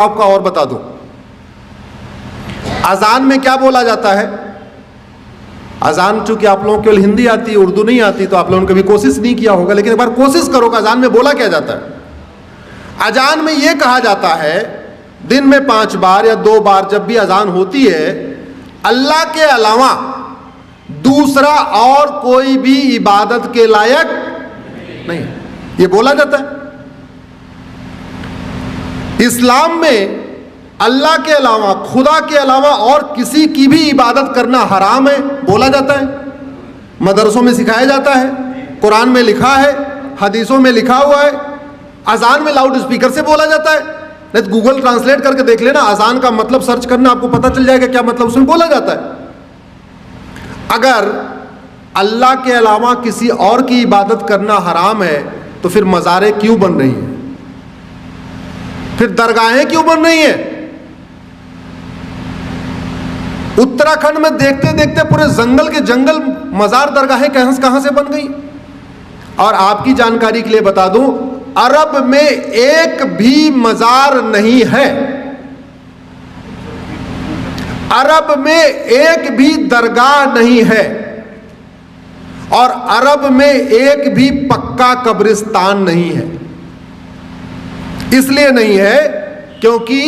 आपका और बता दूं, अजान में क्या बोला जाता है। अजान चूंकि आप लोगों को केवल हिंदी आती है, उर्दू नहीं आती, तो आप लोगों ने कभी कोशिश नहीं किया होगा, लेकिन एक बार कोशिश करो कि अजान में बोला क्या जाता है। अजान में यह कहा जाता है दिन में 5 बार या 2 बार जब भी अजान होती है, अल्लाह के अलावा दूसरा और कोई भी इबादत के लायक नहीं, ये बोला जाता है। इस्लाम में अल्लाह के अलावा, खुदा के अलावा और किसी की भी इबादत करना हराम है, बोला जाता है। मदरसों में सिखाया जाता है, कुरान में लिखा है, हदीसों में लिखा हुआ है। अजान में लाउड स्पीकर से बोला जाता है, नहीं तो गूगल ट्रांसलेट करके देख लेना, अजान का मतलब सर्च करना, आपको पता चल जाएगा क्या मतलब उसमें बोला जाता है। अगर अल्लाह के अलावा किसी और की इबादत करना हराम है, तो फिर मज़ारें क्यों बन रही हैं, फिर दरगाहें क्यों बन रही हैं। उत्तराखंड में देखते देखते पूरे जंगल के जंगल मजार दरगाहें कहां से बन गई। और आपकी जानकारी के लिए बता दूं, अरब में एक भी मजार नहीं है, अरब में एक भी दरगाह नहीं है, और अरब में एक भी पक्का कब्रिस्तान नहीं है। इसलिए नहीं है क्योंकि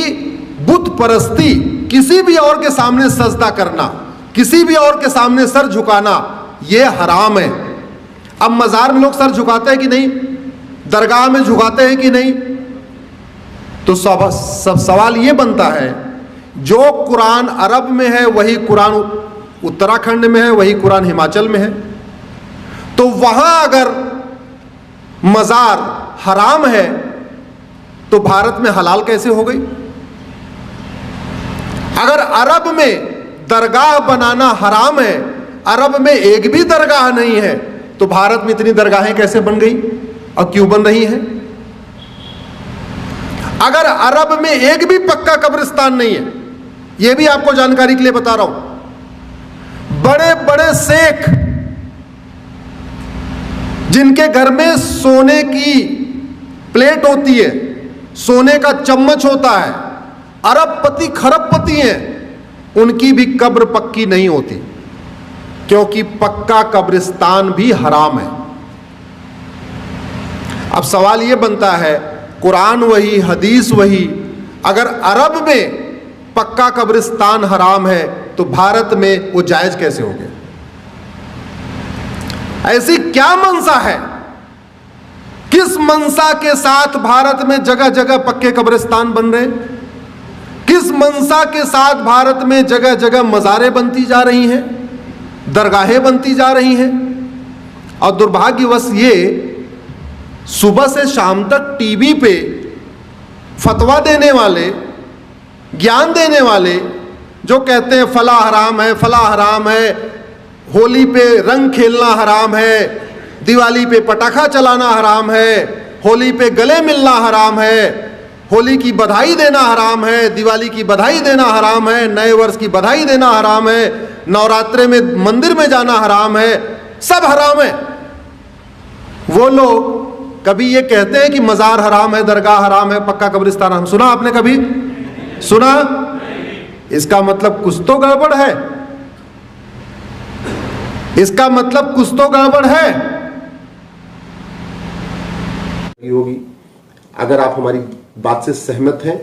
बुत परस्ती, किसी भी और के सामने सजदा करना, किसी भी और के सामने सर झुकाना, यह हराम है। अब मजार में लोग सर झुकाते हैं कि नहीं, दरगाह में झुकाते हैं कि नहीं, तो सब सवाल यह बनता है, जो कुरान अरब में है वही कुरान उत्तराखंड में है, वही कुरान हिमाचल में है, तो वहां अगर मजार हराम है तो भारत में हलाल कैसे हो गई। अगर अरब में दरगाह बनाना हराम है, अरब में एक भी दरगाह नहीं है, तो भारत में इतनी दरगाहें कैसे बन गई और क्यों बन रही हैं। अगर अरब में एक भी पक्का कब्रिस्तान नहीं है, यह भी आपको जानकारी के लिए बता रहा हूं, बड़े बड़े शेख जिनके घर में सोने की प्लेट होती है, सोने का चम्मच होता है, अरबपति खरबपति हैं, उनकी भी कब्र पक्की नहीं होती, क्योंकि पक्का कब्रिस्तान भी हराम है। अब सवाल यह बनता है, कुरान वही, हदीस वही, अगर अरब में पक्का कब्रिस्तान हराम है तो भारत में वो जायज कैसे हो गया। ऐसी क्या मंशा है, किस मंशा के साथ भारत में जगह जगह पक्के कब्रिस्तान बन रहे, किस मंशा के साथ भारत में जगह जगह मज़ारें बनती जा रही हैं, दरगाहें बनती जा रही हैं। और दुर्भाग्यवश ये सुबह से शाम तक टीवी पे फतवा देने वाले, ज्ञान देने वाले, जो कहते हैं फला हराम है, फला हराम है, होली पे रंग खेलना हराम है, दिवाली पे पटाखा चलाना हराम है, होली पे गले मिलना हराम है, होली की बधाई देना हराम है, दिवाली की बधाई देना हराम है, नए वर्ष की बधाई देना हराम है, नवरात्रे में मंदिर में जाना हराम है, सब हराम है। वो लोग कभी ये कहते हैं कि मजार हराम है, दरगाह हराम है, पक्का कब्रिस्तान हराम, सुना आपने कभी सुना? इसका मतलब कुछ तो गड़बड़ है, इसका मतलब कुछ तो गड़बड़ है होगी। अगर आप हमारी बात से सहमत हैं